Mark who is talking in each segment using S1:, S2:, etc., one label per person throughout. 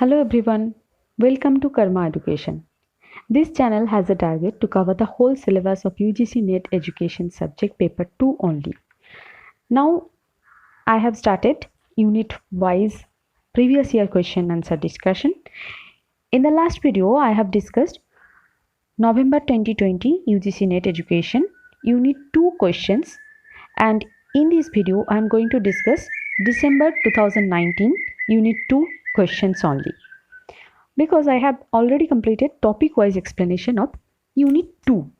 S1: Hello everyone, welcome to Karma Education. This channel has a target to cover the whole syllabus of UGC NET Education subject paper 2 only. Now I have started unit wise previous year question answer discussion. In the last video I have discussed November 2020 UGC NET Education unit 2 questions, and in this video I am going to discuss December 2019 unit 2 questions only, because I have already completed topic wise explanation of unit 2.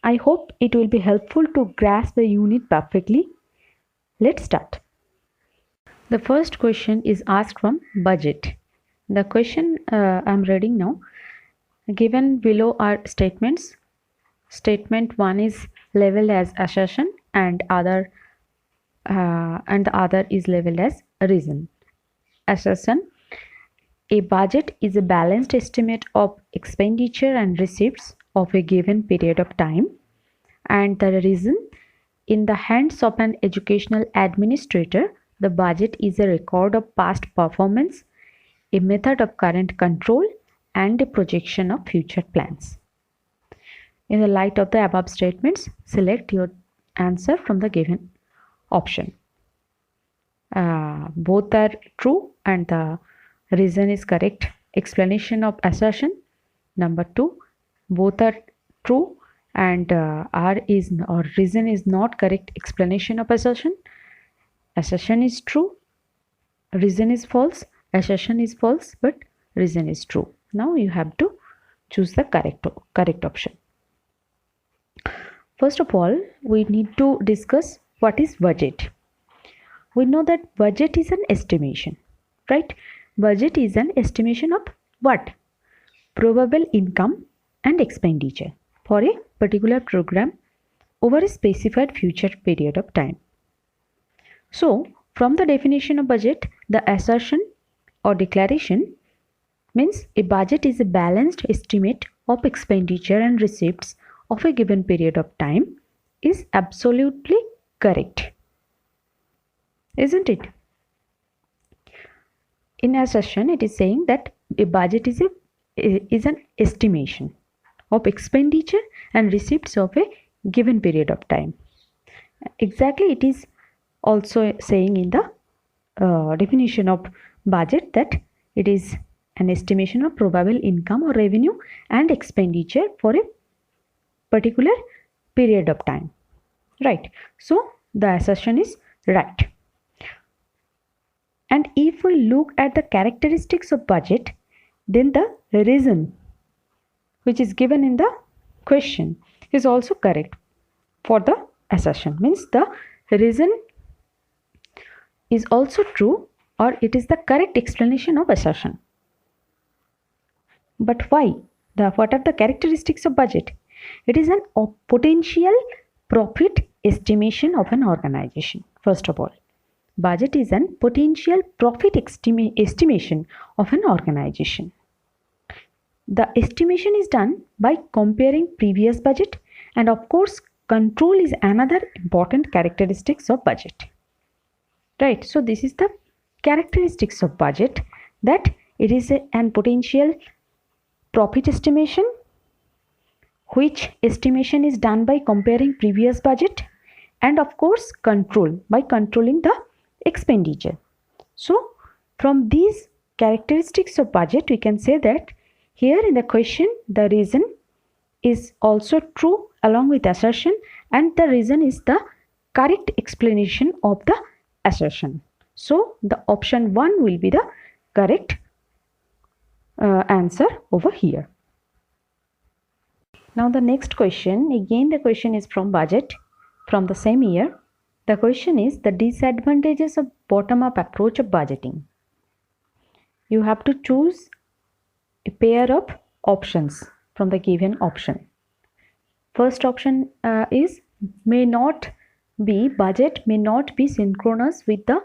S1: I hope it will be helpful to grasp the unit perfectly. Let's start. The first question is asked from budget. The question I am reading now. Given below are statements. Statement 1 is labeled as assertion and the other is labeled as reason. Assertion: a budget is a balanced estimate of expenditure and receipts of a given period of time. And the reason: in the hands of an educational administrator, the budget is a record of past performance, a method of current control, and a projection of future plans. In the light of the above statements, select your answer from the given option. Both are true and the reason is correct explanation of assertion. Number 2, both are true and reason is not correct explanation of assertion. Assertion is true, reason is false. Assertion is false, but reason is true. Now you have to choose the correct option. First of all, we need to discuss what is budget. We know that budget is an estimation, right? Budget is an estimation of what? Probable income and expenditure for a particular program over a specified future period of time. So, from the definition of budget, the assertion or declaration means a budget is a balanced estimate of expenditure and receipts of a given period of time is absolutely correct. Isn't it? In assertion, it is saying that a budget is an estimation of expenditure and receipts of a given period of time. Exactly, it is also saying in the definition of budget that it is an estimation of probable income or revenue and expenditure for a particular period of time. Right. So the assertion is right. And if we look at the characteristics of budget, then the reason which is given in the question is also correct for the assertion. Means the reason is also true, or it is the correct explanation of assertion. But why? What are the characteristics of budget? It is a potential profit estimation of an organization. First of all, budget is an potential profit estimation of an organization. The estimation is done by comparing previous budget, and of course control is another important characteristics of budget. Right, so this is the characteristics of budget, that it is an potential profit estimation, which estimation is done by comparing previous budget, and of course control by controlling the expenditure. So from these characteristics of budget, we can say that here in the question the reason is also true along with assertion, and the reason is the correct explanation of the assertion. So the option 1 will be the correct answer over here. Now the next question, again the question is from budget from the same year. The question is the disadvantages of bottom-up approach of budgeting. You have to choose a pair of options from the given option. First option is budget may not be synchronous with the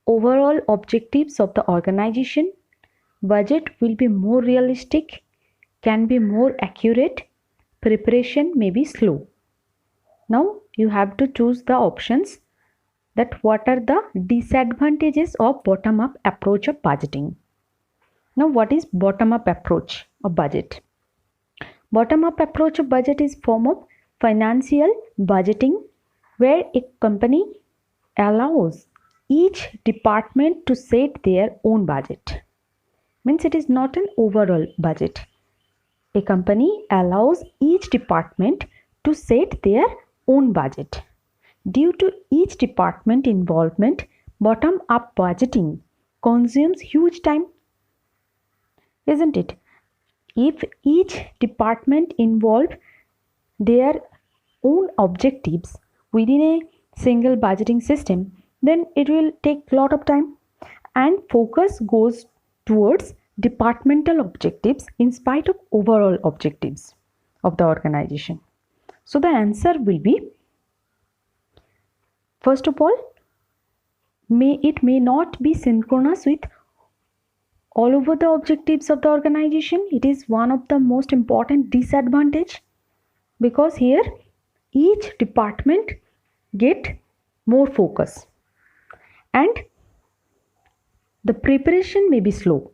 S1: overall objectives of the organization. Budget will be more realistic, can be more accurate, preparation may be slow. Now you have to choose the options that what are the disadvantages of bottom-up approach of budgeting. Now, what is bottom-up approach of budget? Bottom-up approach of budget is form of financial budgeting where a company allows each department to set their own budget. Means it is not an overall budget. A company allows each department to set their own budget. Due to each department involvement, bottom-up budgeting consumes huge time, isn't it? If each department involve their own objectives within a single budgeting system, then it will take a lot of time and focus goes towards departmental objectives in spite of overall objectives of the organization. So the answer will be, first of all, it may not be synchronous with all over the objectives of the organization. It is one of the most important disadvantage because here each department get more focus and the preparation may be slow.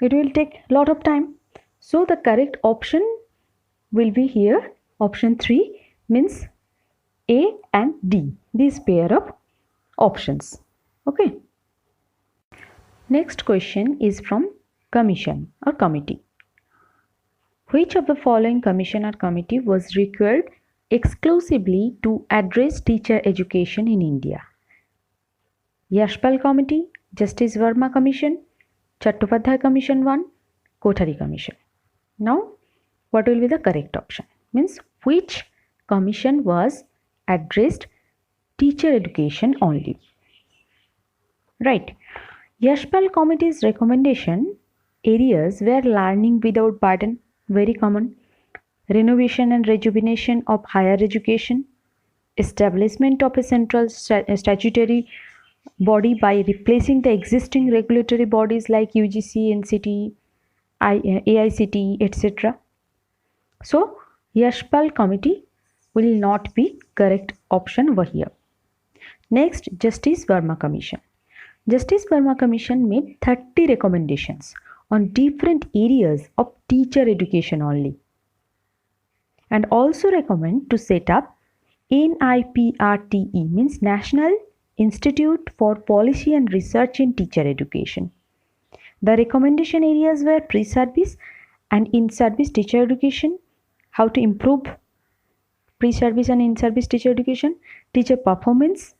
S1: It will take a lot of time. So the correct option will be here, option 3, means A and D, this pair of options. Okay. Next question is from commission or committee. Which of the following commission or committee was required exclusively to address teacher education in India? Yashpal Committee, Justice Verma Commission, Chattopadhyay Commission 1, Kothari Commission. Now, what will be the correct option? Means which commission was addressed teacher education only? Right. Yashpal Committee's recommendation areas were learning without burden, very common, renovation and rejuvenation of higher education, establishment of a central statutory body by replacing the existing regulatory bodies like UGC, NCT, AICTE, etc. So, Yashpal Committee will not be correct option over here. Next, Justice Verma Commission. Justice Verma Commission made 30 recommendations on different areas of teacher education only and also recommend to set up NIPRTE, means National Institute for Policy and Research in Teacher Education. The recommendation areas were pre-service and in-service teacher education, how to improve pre-service and in-service teacher education, teacher performance,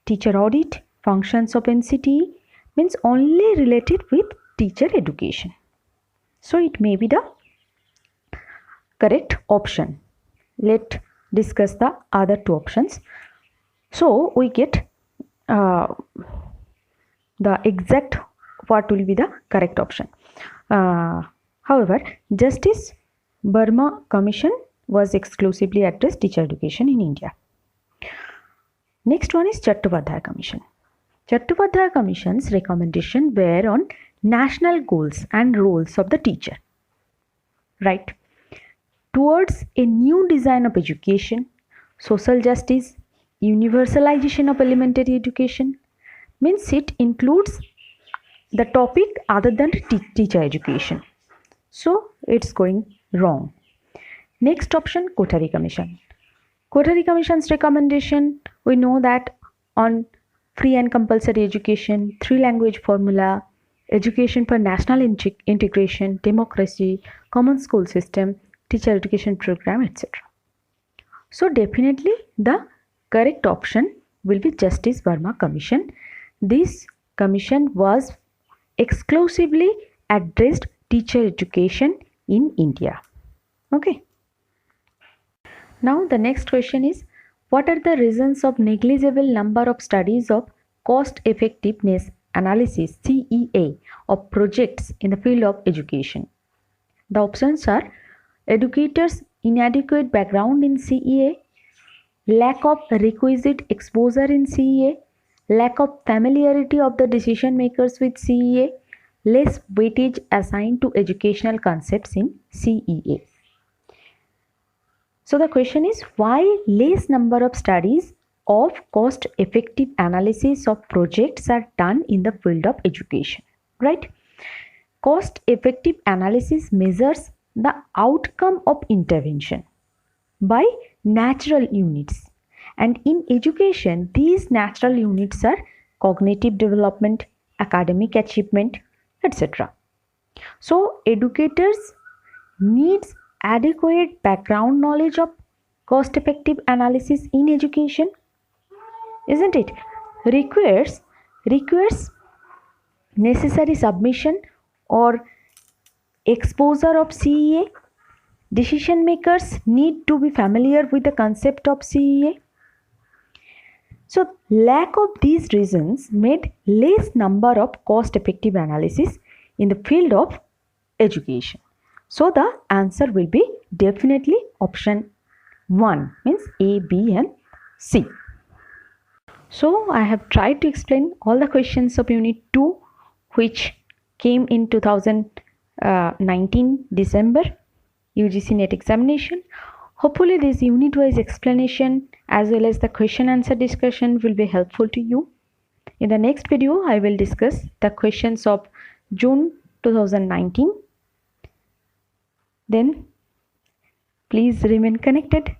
S1: teacher audit, functions of NCTE, means only related with teacher education. So it may be the correct option. Let's discuss the other two options. So we get the exact what will be the correct option. However, Justice Verma Commission was exclusively addressed teacher education in India. Next one is Chattopadhyay Commission. Chattopadhyay Commission's recommendation were on national goals and roles of the teacher. Right. Towards a new design of education, social justice, universalization of elementary education, means it includes the topic other than teacher education. So it's going wrong. Next option, Kothari Commission. Kothari Commission's recommendation, we know that on free and compulsory education, 3-language formula, education for national integration, democracy, common school system, teacher education program, etc. So definitely the correct option will be Justice Verma Commission. This commission was exclusively addressed teacher education in India. Okay. Now the next question is, what are the reasons of negligible number of studies of cost effectiveness analysis CEA of projects in the field of education? The options are educators' inadequate background in CEA, lack of requisite exposure in CEA, lack of familiarity of the decision makers with CEA, less weightage assigned to educational concepts in CEA. So the question is, why less number of studies of cost effective analysis of projects are done in the field of education, right? cost effective analysis measures the outcome of intervention by natural units, and in education these natural units are cognitive development, academic achievement, etc. So educators needs adequate background knowledge of cost effective analysis in education, isn't it? Requires necessary submission or exposure of CEA. Decision makers need to be familiar with the concept of CEA. So lack of these reasons made less number of cost effective analysis in the field of education. So the answer will be definitely option 1, means A, B and C. So I have tried to explain all the questions of unit 2 which came in 2019 December UGC NET examination. Hopefully this unit wise explanation as well as the question answer discussion will be helpful to you. In the next video I will discuss the questions of June 2019. Then please remain connected.